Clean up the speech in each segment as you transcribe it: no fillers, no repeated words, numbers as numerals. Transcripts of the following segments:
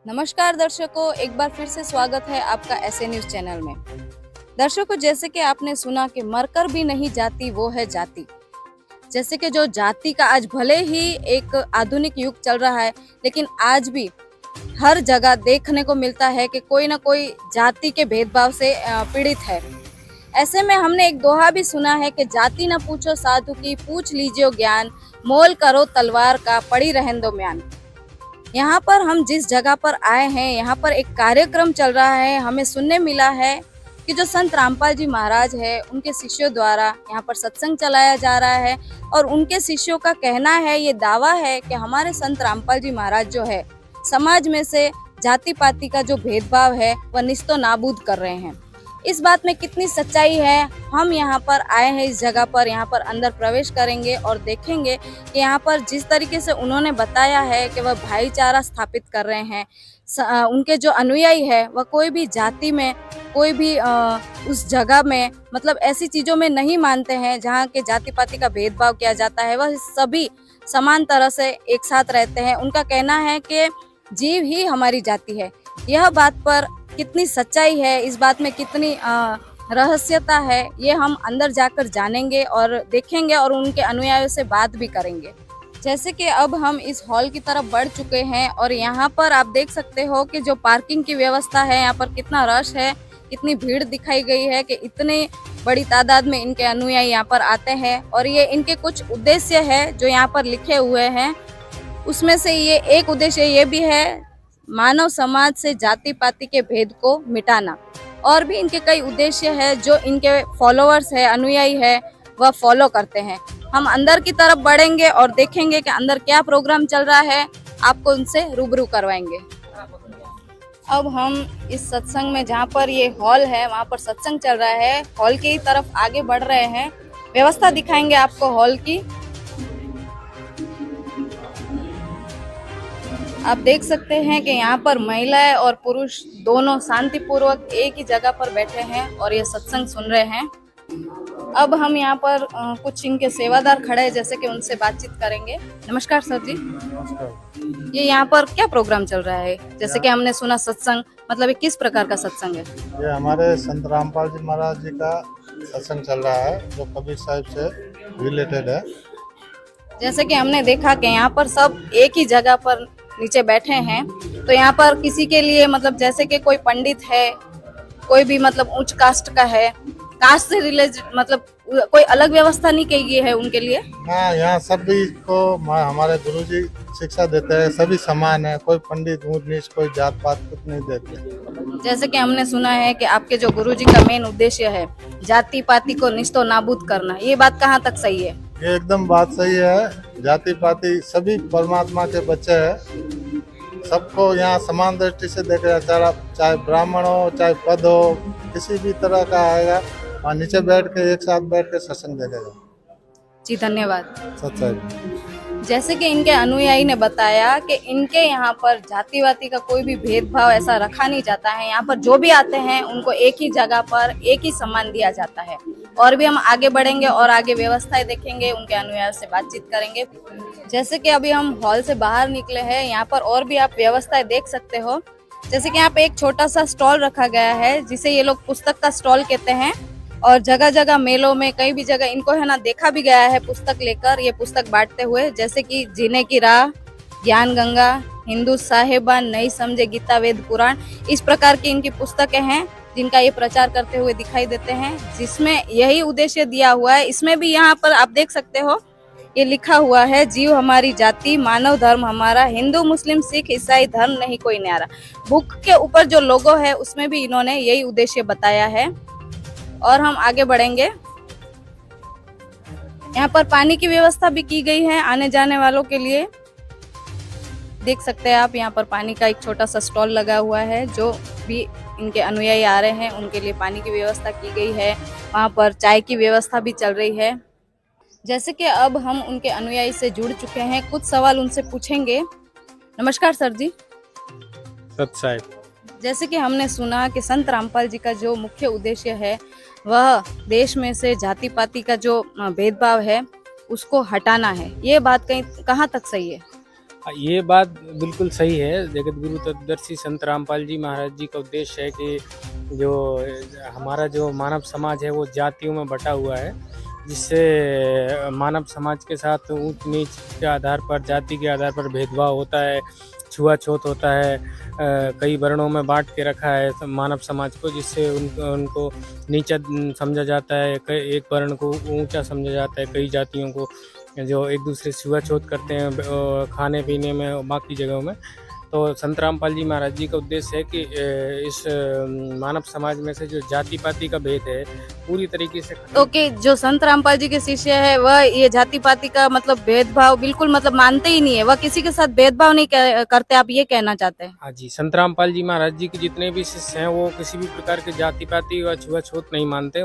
नमस्कार दर्शकों, एक बार फिर से स्वागत है आपका ऐसे न्यूज चैनल में। दर्शकों, जैसे कि आपने सुना कि मरकर भी नहीं जाती वो है जाति। जैसे कि जो जाति का आज भले ही एक आधुनिक युग चल रहा है, लेकिन आज भी हर जगह देखने को मिलता है कि कोई ना कोई जाति के भेदभाव से पीड़ित है। ऐसे में हमने एक दोहा भी सुना है कि जाति न पूछो साधु की, पूछ लीजिए ज्ञान, मोल करो तलवार का, पड़ी रहन दो म्यान। यहाँ पर हम जिस जगह पर आए हैं, यहाँ पर एक कार्यक्रम चल रहा है। हमें सुनने मिला है कि जो संत रामपाल जी महाराज है, उनके शिष्यों द्वारा यहाँ पर सत्संग चलाया जा रहा है और उनके शिष्यों का कहना है, ये दावा है कि हमारे संत रामपाल जी महाराज जो है समाज में से जाति पाति का जो भेदभाव है वह निस्तो नाबूद कर रहे हैं। इस बात में कितनी सच्चाई है, हम यहाँ पर आए हैं इस जगह पर, यहाँ पर अंदर प्रवेश करेंगे और देखेंगे कि यहाँ पर जिस तरीके से उन्होंने बताया है कि वह भाईचारा स्थापित कर रहे हैं। उनके जो अनुयायी है वह कोई भी जाति में, कोई भी उस जगह में मतलब ऐसी चीज़ों में नहीं मानते हैं जहाँ के जाति पाति का भेदभाव किया जाता है। वह सभी समान तरह से एक साथ रहते हैं। उनका कहना है कि जीव ही हमारी जाति है। यह बात पर कितनी सच्चाई है, इस बात में कितनी रहस्यता है, ये हम अंदर जाकर जानेंगे और देखेंगे और उनके अनुयायियों से बात भी करेंगे। जैसे कि अब हम इस हॉल की तरफ बढ़ चुके हैं और यहाँ पर आप देख सकते हो कि जो पार्किंग की व्यवस्था है, यहाँ पर कितना रश है, कितनी भीड़ दिखाई गई है कि इतनी बड़ी तादाद में इनके अनुयायी यहाँ पर आते हैं। और ये इनके कुछ उद्देश्य है जो यहाँ पर लिखे हुए हैं, उसमें से ये एक उद्देश्य ये भी है, मानव समाज से जाति पाति के भेद को मिटाना। और भी इनके कई उद्देश्य है जो इनके फॉलोअर्स है, अनुयायी है, वह फॉलो करते हैं। हम अंदर की तरफ बढ़ेंगे और देखेंगे कि अंदर क्या प्रोग्राम चल रहा है, आपको उनसे रूबरू करवाएंगे। अब हम इस सत्संग में, जहाँ पर ये हॉल है वहाँ पर सत्संग चल रहा है, हॉल की तरफ आगे बढ़ रहे हैं। व्यवस्था दिखाएंगे आपको हॉल की। आप देख सकते हैं कि यहाँ पर महिलाएं और पुरुष दोनों शांतिपूर्वक एक ही जगह पर बैठे हैं और ये सत्संग सुन रहे हैं। अब हम यहाँ पर कुछ इनके सेवादार खड़े हैं, जैसे कि उनसे बातचीत करेंगे। नमस्कार सर जी। नमस्कार। ये यहाँ पर क्या प्रोग्राम चल रहा है? जैसे कि हमने सुना सत्संग, मतलब ये किस प्रकार का सत्संग है? ये हमारे संत रामपाल जी महाराज जी का सत्संग चल रहा है जो कबीर साहिब से रिलेटेड है। जैसे कि हमने देखा कि यहाँ पर सब एक ही जगह पर नीचे बैठे हैं, तो यहाँ पर किसी के लिए मतलब जैसे कि कोई पंडित है, कोई भी मतलब उच्च कास्ट का है, कास्ट से रिलेटेड मतलब कोई अलग व्यवस्था नहीं की गई है उनके लिए। हाँ, यहाँ सभी को हमारे गुरुजी शिक्षा देते हैं, सभी समान है, कोई पंडित ऊंच नीच, कोई जात पात कुछ नहीं देते। जैसे कि हमने सुना है कि आपके जो गुरुजी का मेन उद्देश्य है जाति पाति को निस्तो नाबूद करना, ये बात कहाँ तक सही है? ये एकदम बात सही है। जाति पाति सभी परमात्मा के बच्चे हैं, सबको यहाँ समान दृष्टि से देखा जाए, चाहे ब्राह्मण हो, चाहे पद हो, किसी भी तरह का आएगा और नीचे बैठ के एक साथ बैठ के सत्संग देखेगा। जी धन्यवाद। सच्चाई। जैसे कि इनके अनुयायी ने बताया कि इनके यहाँ पर जातिवादी का कोई भी भेदभाव ऐसा रखा नहीं जाता है। यहाँ पर जो भी आते हैं उनको एक ही जगह पर एक ही सम्मान दिया जाता है। और भी हम आगे बढ़ेंगे और आगे व्यवस्थाएं देखेंगे, उनके अनुयायियों से बातचीत करेंगे। जैसे कि अभी हम हॉल से बाहर निकले हैं, यहाँ पर और भी आप व्यवस्थाएं देख सकते हो। जैसे कि यहाँ पे एक छोटा सा स्टॉल रखा गया है, जिसे ये लोग पुस्तक का स्टॉल कहते हैं। और जगह जगह मेलों में कई भी जगह इनको है ना देखा भी गया है पुस्तक लेकर, ये पुस्तक बांटते हुए, जैसे कि जीने की राह, ज्ञान गंगा, हिंदू साहेबान, नहीं समझे गीता वेद पुराण, इस प्रकार की इनकी पुस्तकें हैं जिनका ये प्रचार करते हुए दिखाई देते हैं, जिसमें यही उद्देश्य दिया हुआ है। इसमें भी यहाँ पर आप देख सकते हो, ये लिखा हुआ है, जीव हमारी जाति, मानव धर्म हमारा, हिंदू मुस्लिम सिख ईसाई धर्म नहीं कोई न्यारा। बुक के ऊपर जो लोगो है उसमें भी इन्होंने यही उद्देश्य बताया है। और हम आगे बढ़ेंगे। यहाँ पर पानी की व्यवस्था भी की गई है आने जाने वालों के लिए। देख सकते हैं आप, यहाँ पर पानी का एक छोटा सा स्टॉल लगा हुआ है, जो भी इनके अनुयायी आ रहे हैं उनके लिए पानी की व्यवस्था की गई है। वहाँ पर चाय की व्यवस्था भी चल रही है। जैसे कि अब हम उनके अनुयायी से जुड़ चुके हैं, कुछ सवाल उनसे पूछेंगे। नमस्कार सर जी। सच्चाई। जैसे कि हमने सुना कि संत रामपाल जी का जो मुख्य उद्देश्य है वह देश में से जाति पाति का जो भेदभाव है उसको हटाना है, ये बात कहीं कहाँ तक सही है? ये बात बिल्कुल सही है। जगत गुरु तत्वदर्शी संत रामपाल जी महाराज जी का उद्देश्य है कि जो हमारा जो मानव समाज है वो जातियों में बटा हुआ है, जिससे मानव समाज के साथ ऊंच नीच के आधार पर, जाति के आधार पर भेदभाव होता है, छुआछूत होता है। कई वर्णों में बांट के रखा है मानव समाज को, जिससे उनको नीचा समझा जाता है, एक वर्ण को ऊंचा समझा जाता है, कई जातियों को जो एक दूसरे से छुआछूत करते हैं खाने पीने में और बाकी जगहों में। तो संत रामपाल जी महाराज जी का उद्देश्य है कि इस मानव समाज में से जो जाति पाति का भेद है पूरी तरीके से तो कि जो संत रामपाल जी के शिष्य है वह ये जाति पाति का मतलब भेदभाव बिल्कुल मतलब मानते ही नहीं है, वह किसी के साथ भेदभाव नहीं करते, आप ये कहना चाहते हैं? हाँ जी, संत रामपाल जी महाराज जी के जितने भी शिष्य हैं वो किसी भी प्रकार के जाति पाति व छुआछूत नहीं मानते।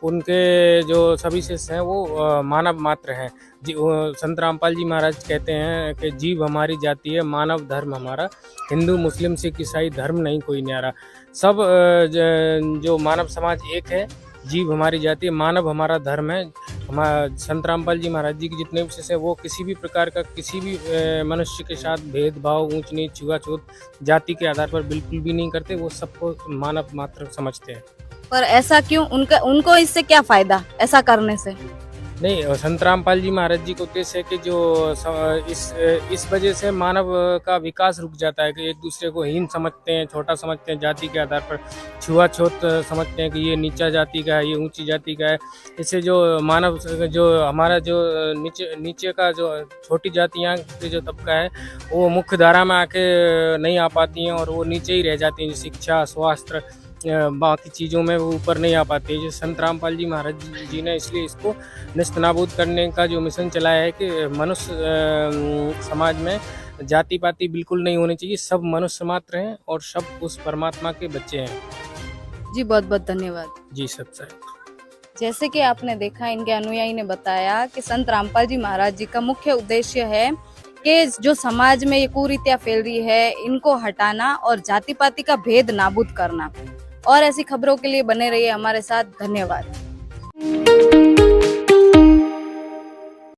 उनके जो सभी शिष्य हैं वो मानव मात्र हैं। संत रामपाल जी महाराज कहते हैं कि जीव हमारी जाति है, मानव धर्म हमारा, हिंदू मुस्लिम सिख ईसाई धर्म नहीं कोई न्यारा। सब जो मानव समाज एक है, जीव हमारी जाति है, मानव हमारा धर्म है। संत रामपाल जी महाराज जी के जितने भी शिष्य हैं वो किसी भी प्रकार का किसी भी मनुष्य के साथ भेदभाव, ऊंच नीच, छुआछूत जाति के आधार पर बिल्कुल भी नहीं करते। वो सबको मानव मात्र समझते हैं। पर ऐसा क्यों? उनको इससे क्या फायदा ऐसा करने से? नहीं, संत रामपाल जी महाराज जी का उद्देश्य है कि जो इस वजह से मानव का विकास रुक जाता है कि एक दूसरे को हीन समझते हैं, छोटा समझते हैं, जाति के आधार पर छुआछूत समझते हैं कि ये नीचा जाति का है, ये ऊंची जाति का है। इससे जो मानव जो हमारा जो नीचे का जो छोटी जातियाँ के जो तबका है वो मुख्य धारा में आके नहीं आ पाती हैं और वो नीचे ही रह जाती हैं। शिक्षा, स्वास्थ्य, बाकी चीज़ों में वो ऊपर नहीं आ पाते। जो संत रामपाल जी महाराज जी ने इसलिए इसको नेस्तनाबूद करने का जो मिशन चलाया है कि मनुष्य समाज में जाति पाति बिल्कुल नहीं होनी चाहिए, सब मनुष्य मात्र हैं और सब उस परमात्मा के बच्चे हैं। जी बहुत बहुत धन्यवाद। जी सर। जैसे कि आपने देखा, इनके अनुयायी ने बताया कि संत रामपाल जी महाराज जी का मुख्य उद्देश्य है कि जो समाज में ये कुरीतियां फैल रही है इनको हटाना और जाति पाति का भेद नाबूद करना। और ऐसी खबरों के लिए बने रहिए हमारे साथ। धन्यवाद।